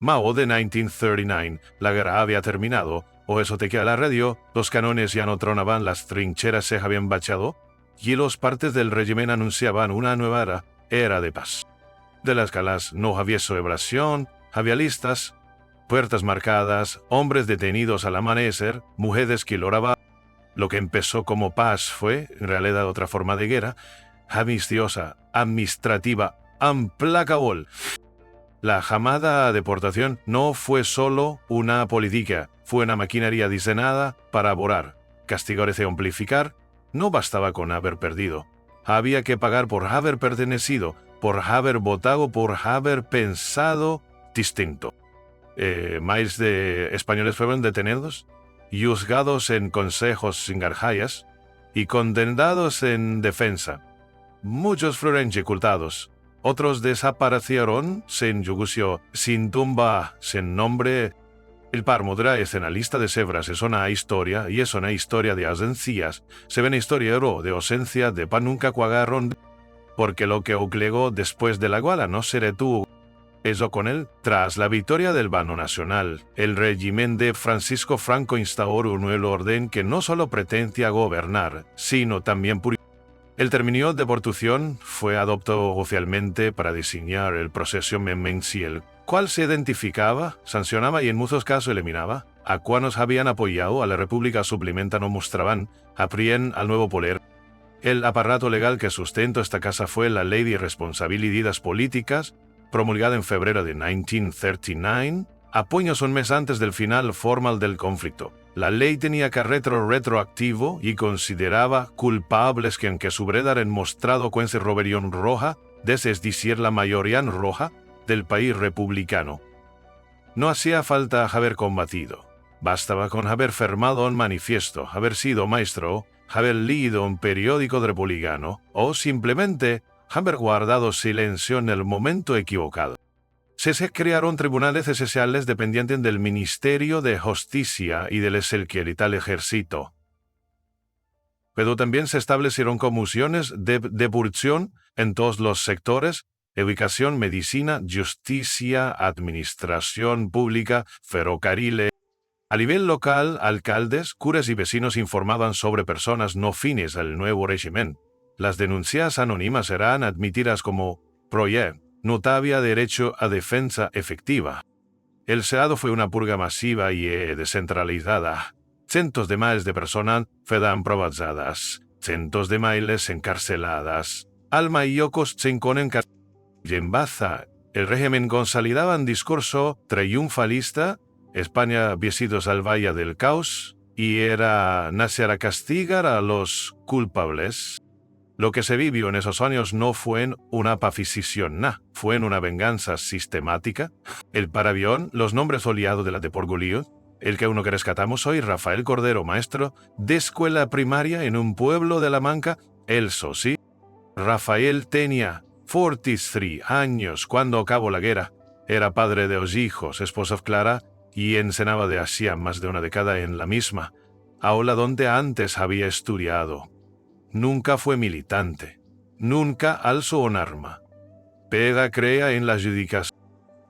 Mao de 1939, la guerra había terminado, o eso te queda la radio, los canones ya no tronaban, las trincheras se habían bachado, y los partes del régimen anunciaban una nueva era de paz. De las galas no había celebración, había listas, puertas marcadas, hombres detenidos al amanecer, mujeres que lloraban. Lo que empezó como paz fue, en realidad, otra forma de guerra, ambiciosa, administrativa, implacable. La llamada deportación no fue solo una política, fue una maquinaria diseñada para borrar, castigar y amplificar. No bastaba con haber perdido. Había que pagar por haber pertenecido, por haber votado, por haber pensado distinto. Miles de españoles fueron detenidos, juzgados en consejos sin garjallas y condenados en defensa. Muchos fueron ejecutados. Otros desaparecieron sin juicio, sin tumba, sin nombre. El Parmodra es una lista de cebras, es una historia, y es una historia de ausencias. Se ven historia de ausencia de pan nunca cuagaron, porque lo que oclegó después de la guala no se detuvo. Eso con él, tras la victoria del bando nacional, el régimen de Francisco Franco instauró un nuevo orden que no solo pretendía gobernar, sino también purificar. El término deportación fue adoptado oficialmente para diseñar el proceso mensual, cual se identificaba, sancionaba y en muchos casos eliminaba a quienes habían apoyado a la República suplementa no mostraban, aprien al nuevo poder. El aparato legal que sustentó esta casa fue la Ley de Responsabilidades Políticas, promulgada en febrero de 1939, apenas un mes antes del final formal del conflicto. La ley tenía carácter retroactivo y consideraba culpables que aunque su han mostrado cuense rebelión roja, es decir, la mayoría roja, del país republicano. No hacía falta haber combatido. Bastaba con haber firmado un manifiesto, haber sido maestro, haber leído un periódico republicano, o simplemente haber guardado silencio en el momento equivocado. Se crearon tribunales especiales dependientes del Ministerio de Justicia y del tal ejército. Pero también se establecieron comisiones de depuración en todos los sectores: educación, medicina, justicia, administración pública, ferrocarriles. A nivel local, alcaldes, curas y vecinos informaban sobre personas no afines al nuevo régimen. Las denuncias anónimas eran admitidas como proyecto. No había derecho a defensa efectiva. El Senado fue una purga masiva y descentralizada. Cientos de miles de personas fueron procesadas, cientos de miles encarceladas. Alma y Yocos se enconen y en Baza, el régimen consolidaba un discurso triunfalista. España había sido salvada del caos y era nacer a castigar a los culpables. Lo que se vivió en esos años no fue en una pacificación, fue en una venganza sistemática. El paravión, los nombres oleados de la de Porgulío, el que uno que rescatamos hoy, Rafael Cordero, maestro de escuela primaria en un pueblo de La Manca, el sí. Rafael tenía 43 años cuando acabó la guerra, era padre de 2 hijos, esposa Clara, y enseñaba de hacía más de una década en la misma aula donde antes había estudiado. Nunca fue militante. Nunca alzó un arma. Pega crea en la judicación.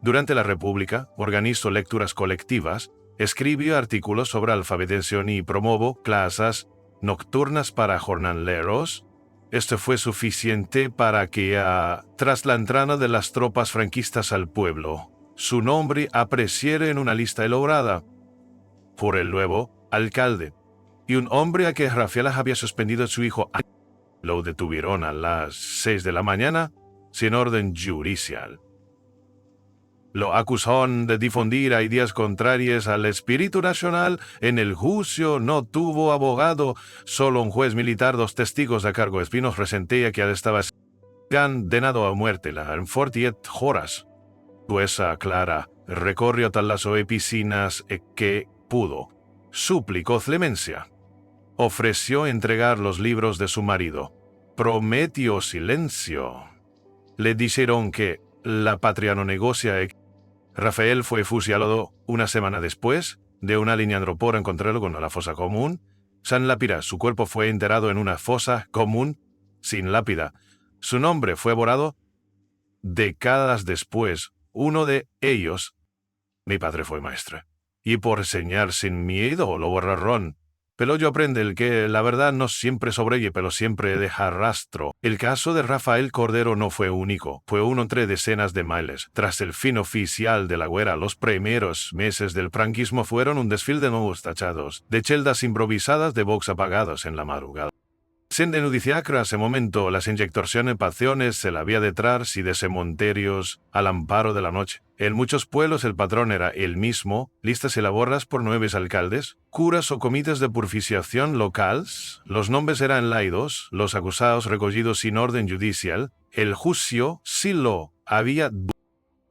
Durante la República, organizó lecturas colectivas, escribió artículos sobre alfabetización y promovió clases nocturnas para jornaleros. Esto fue suficiente para que, tras la entrada de las tropas franquistas al pueblo, su nombre apareciera en una lista elaborada por el nuevo alcalde. Y un hombre a que Rafael había suspendido a su hijo lo detuvieron a las 6 de la mañana sin orden judicial. Lo acusaron de difundir ideas contrarias al espíritu nacional. En el juicio no tuvo abogado, solo un juez militar, 2 testigos a cargo. Espinos resentía que estaba condenado a muerte en 48 horas. Jueza Clara recorrió hasta las oficinas que pudo. Suplicó clemencia. Ofreció entregar los libros de su marido. Prometió silencio. Le dijeron que la patria no negocia. Rafael fue fusilado una semana después de una línea por encontrarlo con la fosa común. San lápida, su cuerpo fue enterrado en una fosa común sin lápida. Su nombre fue borrado décadas después. Uno de ellos Mi padre fue maestre. Y por enseñar sin miedo lo borrarón. Pero yo aprende el que la verdad no siempre sobrevive, pero siempre deja rastro. El caso de Rafael Cordero no fue único, fue uno entre decenas de miles. Tras el fin oficial de la guerra, los primeros meses del franquismo fueron un desfile de nuevos tachados, de celdas improvisadas de box apagados en la madrugada. Sin denudiciacra ese momento, las inyectorsiones pasiones se la vía detrás y de cementerios al amparo de la noche. En muchos pueblos el patrón era el mismo, listas elaboradas por 9 alcaldes, curas o comités de purificación locales. Los nombres eran laidos, los acusados recogidos sin orden judicial. El juicio sí lo había.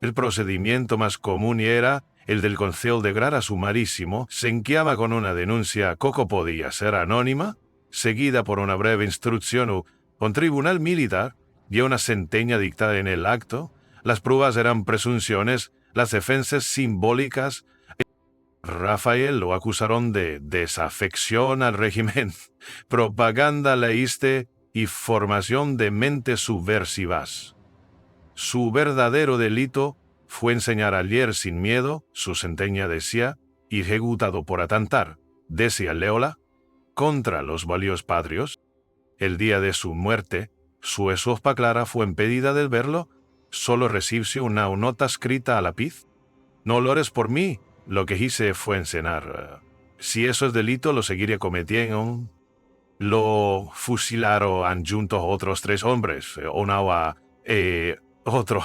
El procedimiento más común era el del Consejo de Grada sumarísimo, se enquiaba con una denuncia que podía ser anónima, seguida por una breve instrucción o un tribunal militar y una sentencia dictada en el acto. Las pruebas eran presunciones, las defensas simbólicas. Rafael lo acusaron de desafección al régimen, propaganda leíste y formación de mentes subversivas. Su verdadero delito fue enseñar a leer sin miedo, su sentencia decía, y ejecutado por atentar, decía Leola, contra los valios patrios. El día de su muerte, su esposa Clara fue impedida de verlo, solo recibió una nota escrita a lápiz. No lo eres por mí, lo que hice fue enseñar. Si eso es delito, lo seguiría cometiendo. Lo fusilaron junto a otros 3 hombres, otro.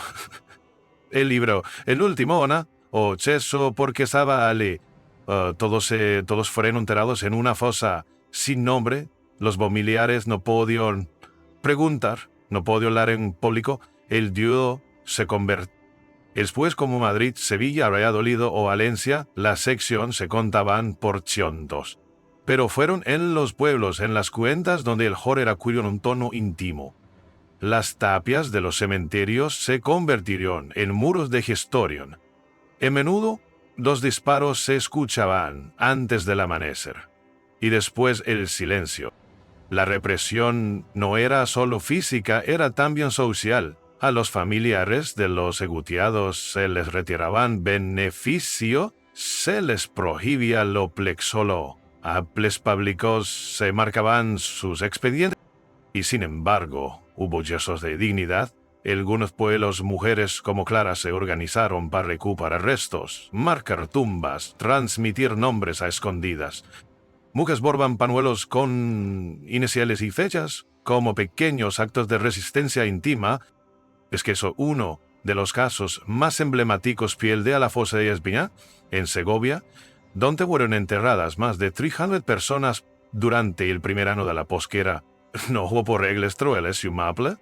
El libro, el último, ¿no? O cheso porque estaba ali. Todos fueron enterrados en una fosa sin nombre. Los familiares no podían preguntar, no podían hablar en público. El dios se convirtió. Después, como Madrid, Sevilla, Valladolid o Valencia, la sección se contaban por cientos. Pero fueron en los pueblos, en las cuentas, donde el horror era en un tono íntimo. Las tapias de los cementerios se convirtieron en muros de historión. En menudo, 2 disparos se escuchaban antes del amanecer. Y después el silencio. La represión no era solo física, era también social. A los familiares de los ejecutados se les retiraban beneficio, se les prohibía lo plexolo. A ples públicos se marcaban sus expedientes. Y sin embargo, hubo yesos de dignidad. Algunos pueblos, mujeres como Clara se organizaron para recuperar restos, marcar tumbas, transmitir nombres a escondidas. Mujeres borban pañuelos con iniciales y fechas, como pequeños actos de resistencia íntima. Es que eso uno de los casos más emblemáticos piel de la fosa de Espiñá, en Segovia, donde fueron enterradas más de 300 personas durante el primer año de la posguerra. No hubo reglas crueles y maple,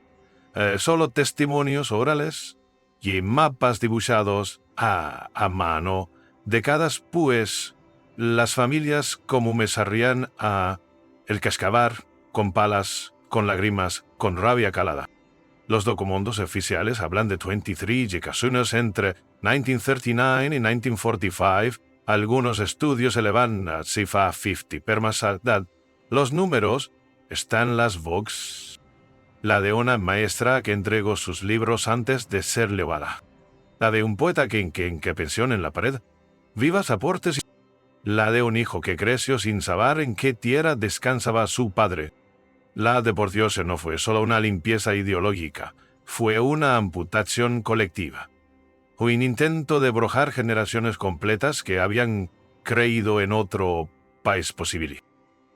solo testimonios orales y mapas dibujados a mano. Décadas pues, las familias como me sarrían a el cascabar, con palas, con lágrimas, con rabia calada. Los documentos oficiales hablan de 23 ocasiones entre 1939 y 1945. Algunos estudios elevan a cifra 50, pero más allá. Los números están las Vox. La de una maestra que entregó sus libros antes de ser llevada. La de un poeta que pensión en la pared. Vivas aportes. La de un hijo que creció sin saber en qué tierra descansaba su padre. La de por Dios no fue solo una limpieza ideológica, fue una amputación colectiva. Un intento de brojar generaciones completas que habían creído en otro país posible.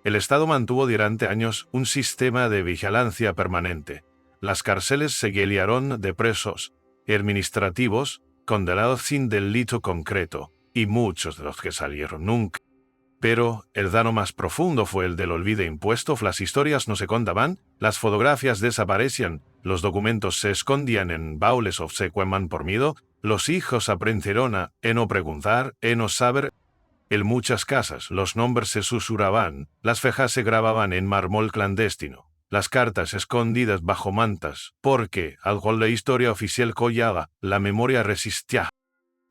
El Estado mantuvo durante años un sistema de vigilancia permanente. Las cárceles se llenaron de presos administrativos condenados sin delito concreto, y muchos de los que salieron nunca. Pero el daño más profundo fue el del olvido impuesto. Las historias no se contaban, las fotografías desaparecían, los documentos se escondían en baúles o se quemaban por miedo, los hijos aprendieron a no preguntar, no saber. En muchas casas los nombres se susurraban, las fejas se grababan en mármol clandestino, las cartas escondidas bajo mantas, porque, al cual la historia oficial collaba, la memoria resistía.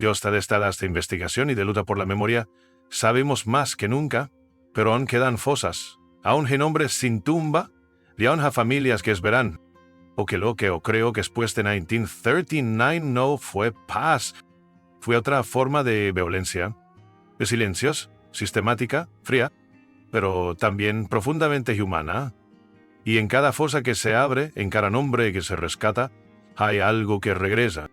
Dios de esta investigación y de lucha por la memoria, sabemos más que nunca, pero aún quedan fosas, aún hay nombres sin tumba, y aún hay familias que esperan. O creo que después de 1939 no fue paz. fue otra forma de violencia, de silencios, sistemática, fría, pero también profundamente humana. Y en cada fosa que se abre, en cada nombre que se rescata, hay algo que regresa.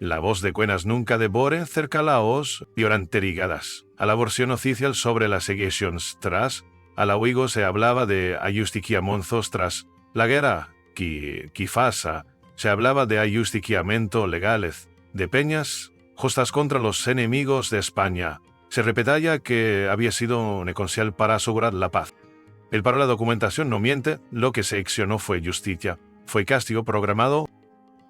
La voz de Cuenas nunca devore cerca la os durante rigadas. A la versión oficial sobre las seguicions tras, a la oigo se hablaba de ajustiquiamonzos tras la guerra que fasa, se hablaba de ajustiquiamento legales, de peñas justas contra los enemigos de España. Se repetía que había sido negoncial para asegurar la paz. El para la documentación no miente, lo que se accionó fue justicia, fue castigo programado.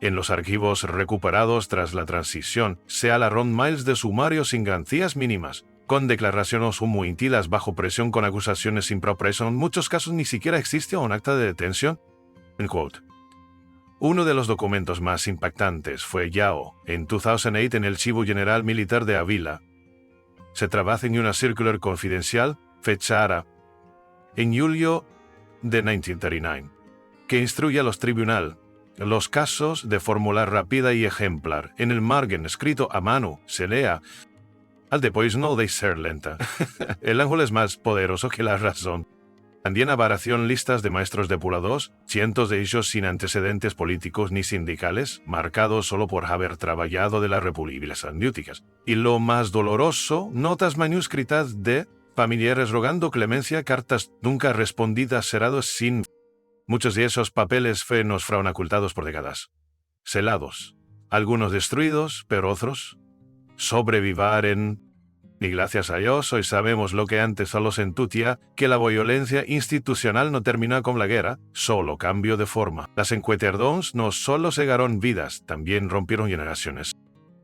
En los archivos recuperados tras la transición, se hablaron miles de sumarios sin garantías mínimas, con declaraciones muy intilas bajo presión con acusaciones impropias. En muchos casos ni siquiera existe un acta de detención. En quote. Uno de los documentos más impactantes fue Yao, en 2008 en el Archivo General Militar de Ávila. Se trabaja en una circular confidencial, fechada en julio de 1939, que instruye a los tribunales los casos de fórmula rápida y ejemplar. En el margen, escrito a mano, se lea: al después no de ser lenta. El ángel es más poderoso que la razón. También avaración listas de maestros depurados, cientos de ellos sin antecedentes políticos ni sindicales, marcados solo por haber trabajado de las repúblicas andiúticas. Y lo más doloroso, notas manuscritas de familiares rogando clemencia, cartas nunca respondidas, cerrados sin... Muchos de esos papeles nos fueron ocultados por décadas. Selados. Algunos destruidos, pero otros sobrevivaren. Y gracias a Dios hoy sabemos lo que antes solo se intuía, que la violencia institucional no terminó con la guerra, solo cambio de forma. Las encuenterdons no solo cegaron vidas, también rompieron generaciones.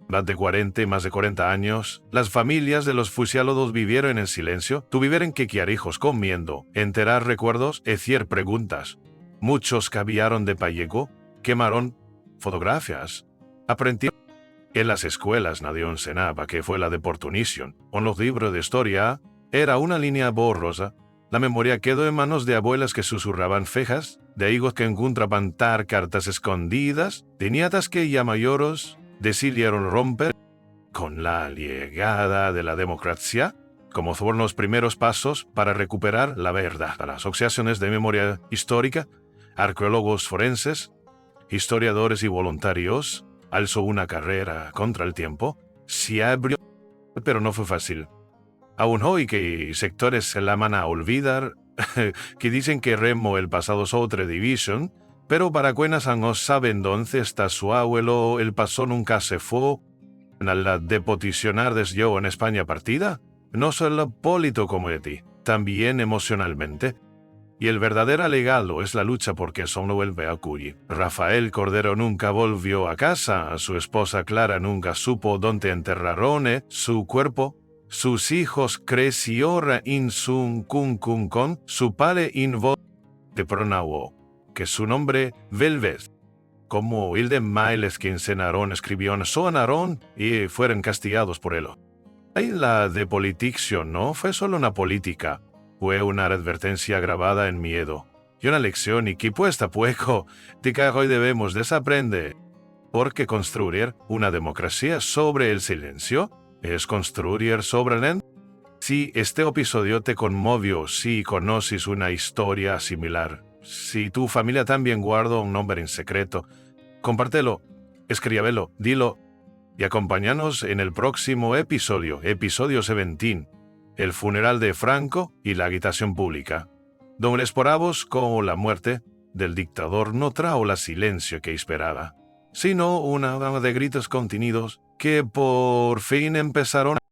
Durante 40 y más de 40 años, las familias de los fusilados vivieron en silencio, tuvieron que criar hijos comiendo, enterar recuerdos, hacer preguntas. Muchos cambiaron de país, quemaron fotografías, aprendieron. En las escuelas nadie enseñaba que fue la deportación. En los libros de historia era una línea borrosa. La memoria quedó en manos de abuelas que susurraban fejas, de hijos que encontraban cartas escondidas, de nietas que ya mayores decidieron romper. Con la llegada de la democracia, como fueron los primeros pasos para recuperar la verdad. A las asociaciones de memoria histórica, arqueólogos forenses, historiadores y voluntarios, alzó una carrera contra el tiempo, se abrió, pero no fue fácil. Aún hoy que sectores se laman a olvidar, que dicen que remo el pasado es otra división, pero para Cuenas no saben dónde está su abuelo, el pasado nunca se fue. A la deposicionar desde yo en España partida, no solo político como de ti, también emocionalmente. Y el verdadero legado es la lucha porque son no vuelve a ocurrir. Rafael Cordero nunca volvió a casa, su esposa Clara nunca supo dónde enterraron su cuerpo, sus hijos crecieron en su con su padre in voz de pronauo, que su nombre Velvez. Como Hilde Miles que enseñaron escribió sonaron y fueron castigados por él. Ahí la depolitización no fue solo una política, fue una advertencia grabada en miedo. Y una lección y que puesta pueco, de que hoy debemos desaprender. Porque construir una democracia sobre el silencio es construir sobre el... Si este episodio te conmovió, si conoces una historia similar, si tu familia también guarda un nombre en secreto, compártelo, escríbelo, dilo y acompáñanos en el próximo episodio 17, el funeral de Franco y la agitación pública, donde esperamos como la muerte del dictador no trajo la silencio que esperaba, sino una gama de gritos contenidos que por fin empezaron